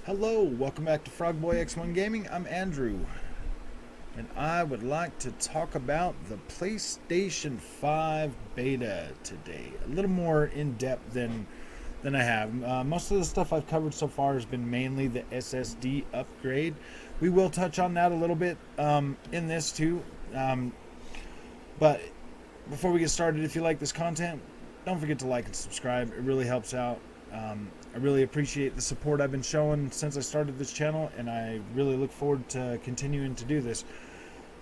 Hello, welcome back to Frogboy X1 Gaming. I'm Andrew, and I would like to talk about the PlayStation 5 Beta today. A little more in-depth than I have. Most of the stuff I've covered so far has been mainly the SSD upgrade. We will touch on that a little bit in this too. But before we get started, if you like this content, don't forget to like and subscribe. It really helps out. I really appreciate the support I've been showing since I started this channel, and I really look forward to continuing to do this.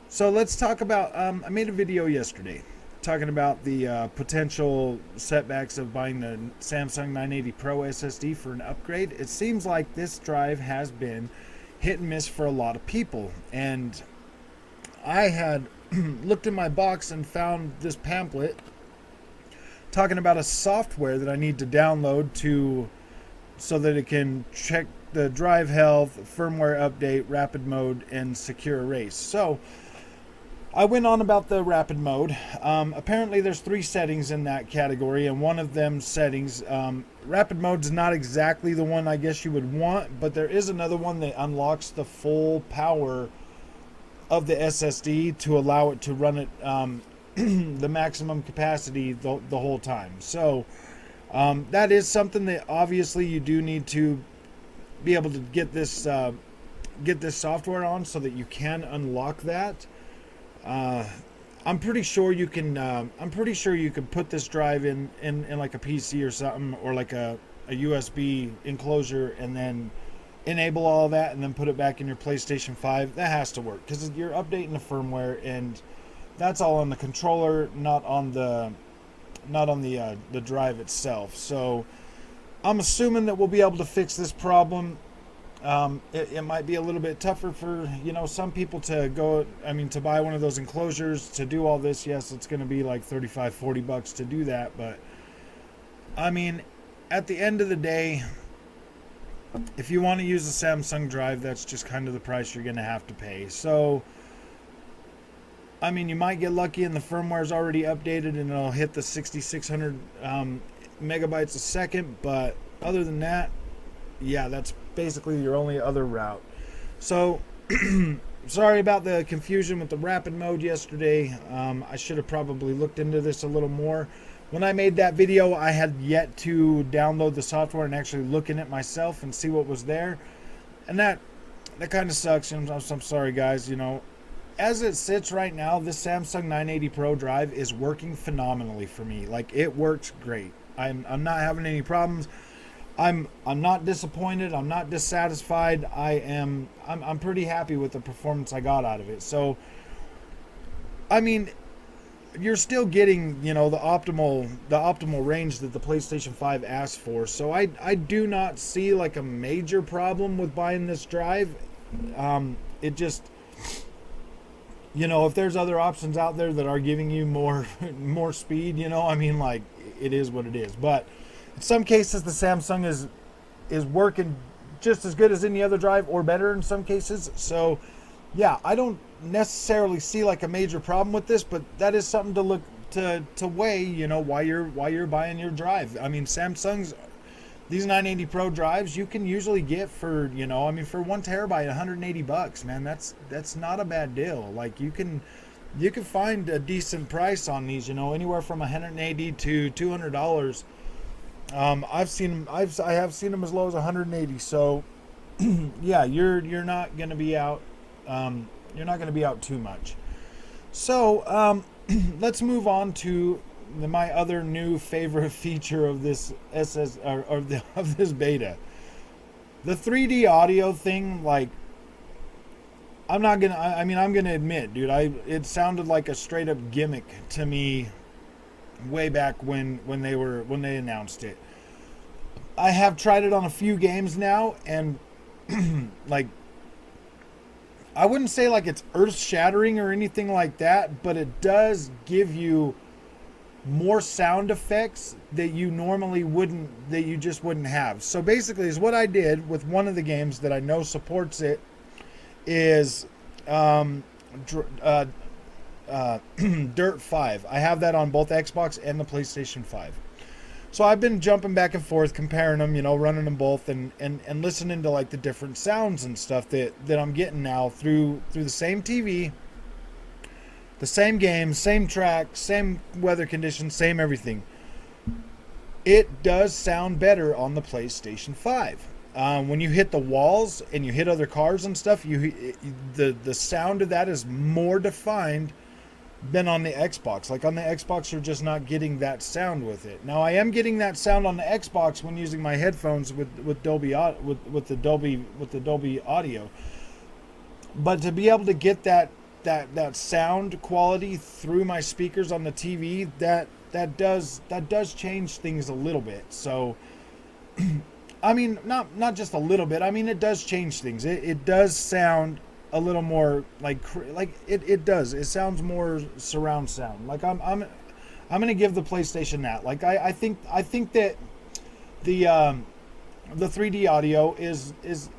So let's talk about, I made a video yesterday talking about the potential setbacks of buying the Samsung 980 Pro SSD for an upgrade. It seems like this drive has been hit and miss for a lot of people, and I had looked in my box and found this pamphlet talking about a software that I need to download so that it can check the drive health, firmware update, rapid mode, and secure erase. So I went on about the rapid mode. Apparently there's 3 settings in that category, and one of them settings, rapid mode is not exactly the one I guess you would want, but there is another one that unlocks the full power of the SSD to allow it to run it the maximum capacity the whole time. So that is something that obviously you do need to be able to get this software on so that you can unlock that. I'm pretty sure you can. I'm pretty sure you can put this drive in like a PC or something, or like a USB enclosure, and then enable all that, and then put it back in your PlayStation 5. That has to work because you're updating the firmware, and that's all on the controller, not on the drive itself. So I'm assuming that we'll be able to fix this problem. It might be a little bit tougher for some people to to buy one of those enclosures to do all this. Yes, it's going to be like $35-40 to do that, but I mean, at the end of the day, if you want to use a Samsung drive, that's just kind of the price you're going to have to pay. So I mean, you might get lucky and the firmware is already updated and it'll hit the 6600 megabytes a second, but other than that, yeah, that's basically your only other route. So sorry about the confusion with the rapid mode yesterday. I should have probably looked into this a little more. When I made that video, I had yet to download the software and actually look in it myself and see what was there, and that kind of sucks. I'm sorry, guys. As it sits right now, this Samsung 980 Pro drive is working phenomenally for me. Like, it works great. I'm not having any problems. I'm not disappointed. I'm not dissatisfied. I'm pretty happy with the performance I got out of it. So, I mean, you're still getting, the optimal range that the PlayStation 5 asks for. So I do not see like a major problem with buying this drive. It just, if there's other options out there that are giving you more speed, I mean, like, it is what it is. But in some cases, the Samsung is working just as good as any other drive, or better in some cases. So yeah, I don't necessarily see like a major problem with this, but that is something to look to weigh, while you're buying your drive. I mean, Samsung's, these 980 Pro drives you can usually get for, for 1 terabyte, $180, man. That's not a bad deal. Like, you can find a decent price on these, anywhere from $180 to $200. I have seen them as low as $180. So yeah, you're not going to be out. You're not going to be out too much. So let's move on to my other new favorite feature of this of this beta. The 3D audio thing, like, I'm gonna admit, dude, it sounded like a straight up gimmick to me way back when they announced it. I have tried it on a few games now, and like, I wouldn't say like it's earth shattering or anything like that, but it does give you more sound effects that you normally just wouldn't have. So basically, is what I did with one of the games that I know supports it is Dirt 5. I have that on both Xbox and the PlayStation 5. So I've been jumping back and forth, comparing them, running them both, and listening to like the different sounds and stuff that I'm getting now through the same TV, the same game, same track, same weather conditions, same everything. It does sound better on the PlayStation 5. When you hit the walls and you hit other cars and stuff, the sound of that is more defined than on the Xbox. Like on the Xbox, you're just not getting that sound with it. Now I am getting that sound on the Xbox when using my headphones with Dolby with the Dolby audio. But to be able to get that sound quality through my speakers on the TV, that does change things a little bit. So I mean, not just a little bit. I mean, it does change things. It does sound a little more like it does. It sounds more surround sound. Like I'm gonna give the PlayStation that. Like I think that the 3D audio is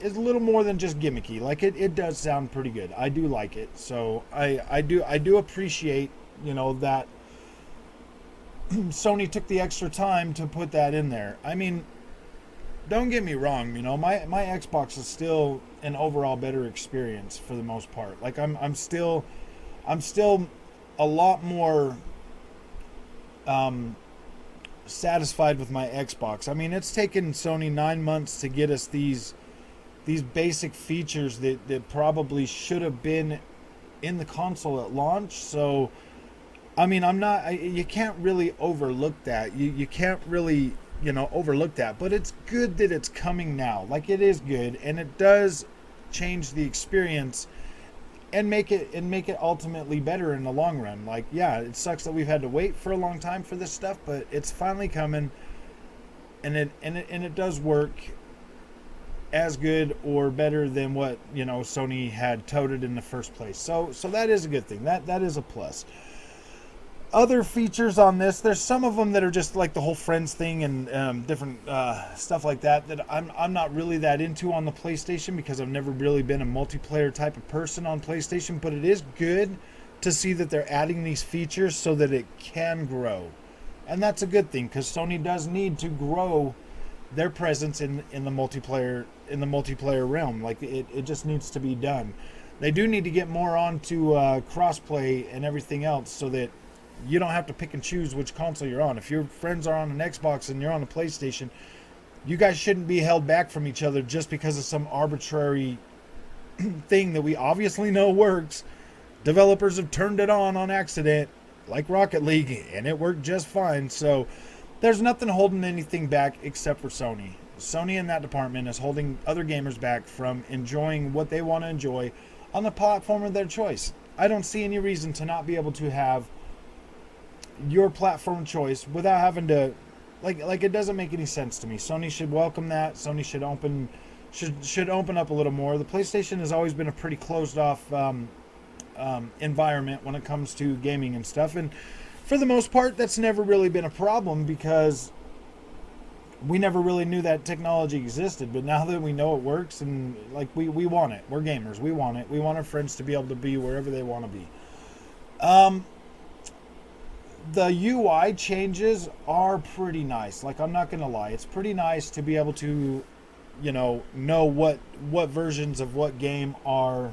a little more than just gimmicky. Like it does sound pretty good. I do like it. So I do appreciate that Sony took the extra time to put that in there. I mean, don't get me wrong, my Xbox is still an overall better experience for the most part. Like I'm still a lot more satisfied with my Xbox. I mean, it's taken Sony 9 months to get us these basic features that probably should have been in the console at launch. So I mean, you can't really overlook that. You can't really overlook that, but it's good that it's coming now. Like it is good, and it does change the experience and make it ultimately better in the long run. Like, yeah, it sucks that we've had to wait for a long time for this stuff, but it's finally coming, and it does work as good or better than what Sony had touted in the first place. So that is a good thing. That is a plus. Other features on this, there's some of them that are just like the whole friends thing and different stuff like that I'm not really that into on the PlayStation, because I've never really been a multiplayer type of person on PlayStation. But it is good to see that they're adding these features so that it can grow, and that's a good thing, because Sony does need to grow their presence in the multiplayer realm. Like it just needs to be done. They do need to get more onto crossplay and everything else, so that you don't have to pick and choose which console you're on. If your friends are on an Xbox and you're on a PlayStation, you guys shouldn't be held back from each other just because of some arbitrary thing that we obviously know works. Developers have turned it on accident, like Rocket League, and it worked just fine. So there's nothing holding anything back except for Sony. Sony in that department is holding other gamers back from enjoying what they want to enjoy on the platform of their choice. I don't see any reason to not be able to have your platform choice without having to like it doesn't make any sense to me. Sony should welcome that. Sony should open up a little more. The PlayStation has always been a pretty closed off environment when it comes to gaming and stuff, and for the most part that's never really been a problem, because we never really knew that technology existed. But now that we know it works, and like we want it, we're gamers, we want it, we want our friends to be able to be wherever they want to be. The UI changes are pretty nice. Like, I'm not gonna lie, it's pretty nice to be able to, know what versions of what game are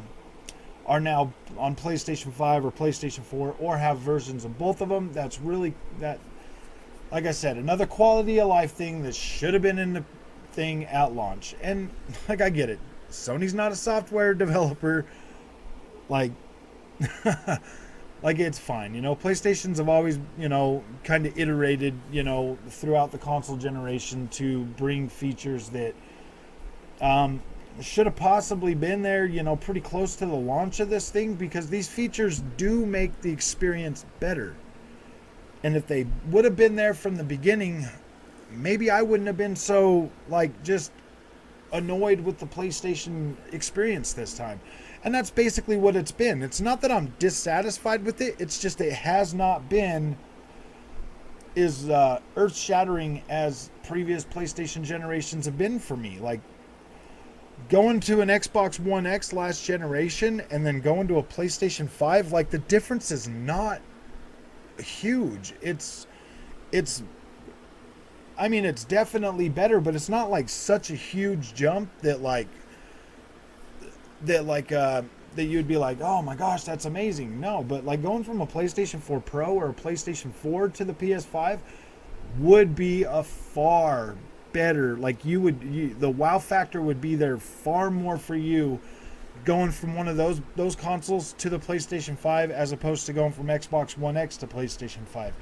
now on PlayStation 5 or PlayStation 4, or have versions of both of them. That's really that. Like I said, another quality of life thing that should have been in the thing at launch. And like, I get it. Sony's not a software developer. Like. Like, it's fine, PlayStations have always, kind of iterated, throughout the console generation to bring features that should have possibly been there, pretty close to the launch of this thing, because these features do make the experience better. And if they would have been there from the beginning, maybe I wouldn't have been so, just annoyed with the PlayStation experience this time. And that's basically what it's been. It's not that I'm dissatisfied with it. It's just it has not been as earth-shattering as previous PlayStation generations have been for me. Like, going to an Xbox One X last generation and then going to a PlayStation 5, like the difference is not huge. It's I mean, it's definitely better, but it's not like such a huge jump that that you'd be like, oh my gosh, that's amazing. No, but like going from a PlayStation 4 Pro or a PlayStation 4 to the PS5 would be a far better, like the wow factor would be there far more for you going from one of those consoles to the PlayStation 5 as opposed to going from Xbox One X to PlayStation 5.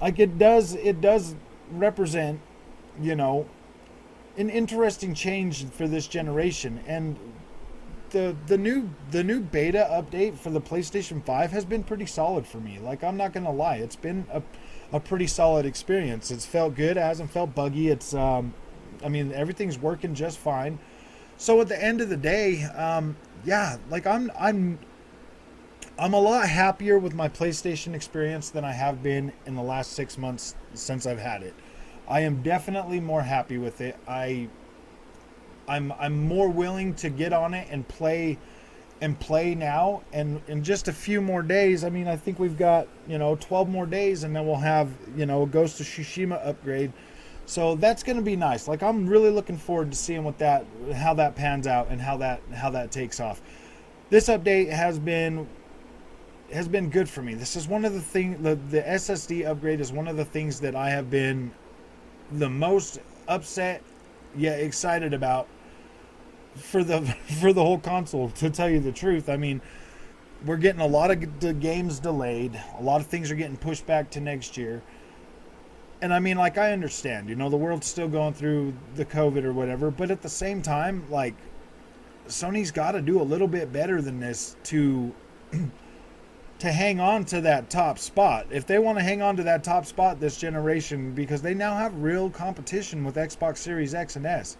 Like it does represent, you know, an interesting change for this generation. And the new beta update for the PlayStation 5 has been pretty solid for me. Like, I'm not gonna lie, it's been a pretty solid experience. It's felt good, it hasn't felt buggy. It's I mean, everything's working just fine. So at the end of the day, yeah, like I'm a lot happier with my PlayStation experience than I have been in the last 6 months since I've had it. I am definitely more happy with it. I'm more willing to get on it and play now, and in just a few more days, I mean, I think we've got, 12 more days and then we'll have, a Ghost of Tsushima upgrade. So that's going to be nice. Like, I'm really looking forward to seeing how that pans out and how that takes off. This update has been good for me. This is one of the things, the SSD upgrade is one of the things that I have been the most upset yet excited about for the whole console, to tell you the truth. I mean, we're getting a lot of the games delayed. A lot of things are getting pushed back to next year. And I mean, like, I understand, the world's still going through the COVID or whatever, but at the same time, like, Sony's got to do a little bit better than this to hang on to that top spot. If they want to hang on to that top spot this generation, because they now have real competition with Xbox Series X and S.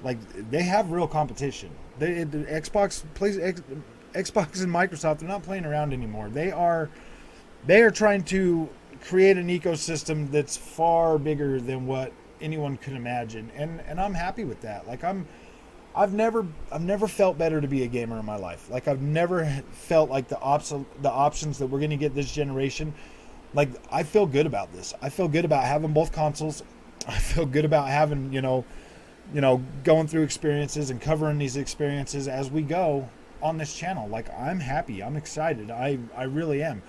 Like, they have real competition. Xbox and Microsoft, they're not playing around anymore. They are trying to create an ecosystem that's far bigger than what anyone could imagine, and I'm happy with that. Like, I've never felt better to be a gamer in my life. Like, I've never felt like the options that we're going to get this generation. Like, I feel good about this. I feel good about having both consoles. I feel good about having, going through experiences and covering these experiences as we go on this channel. Like, I'm happy. I'm excited. I really am.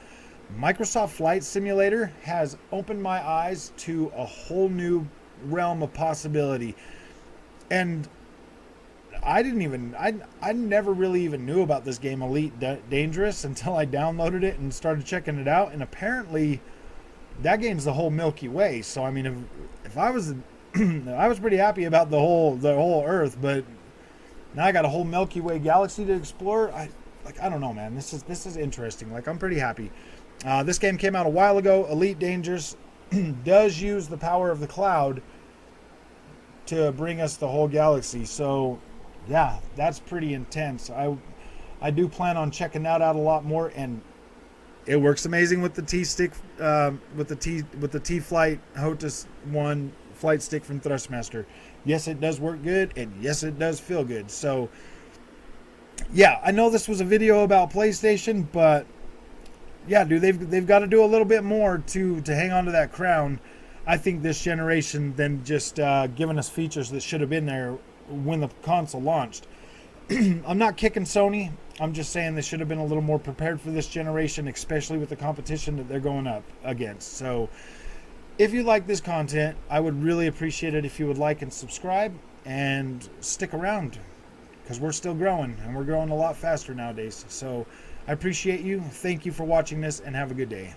Microsoft Flight Simulator has opened my eyes to a whole new realm of possibility. And I never really even knew about this game, Elite Dangerous, until I downloaded it and started checking it out. And apparently that game's the whole Milky Way. So I mean, if I was I was pretty happy about the whole Earth, but now I got a whole Milky Way galaxy to explore. I don't know, man. This is interesting. Like, I'm pretty happy. This game came out a while ago. Elite Dangerous does use the power of the cloud to bring us the whole galaxy. So yeah, that's pretty intense. I do plan on checking that out a lot more, and it works amazing with the T-stick, with the T-Flight HOTAS 1 flight stick from Thrustmaster. Yes, it does work good, and yes, it does feel good. So yeah, I know this was a video about PlayStation, but yeah, dude, they've got to do a little bit more to hang on to that crown, I think, this generation, than just giving us features that should have been there when the console launched. I'm not kicking Sony. I'm just saying they should have been a little more prepared for this generation, especially with the competition that they're going up against. So if you like this content, I would really appreciate it if you would like and subscribe and stick around, because we're still growing, and we're growing a lot faster nowadays. So I appreciate you. Thank you for watching this, and have a good day.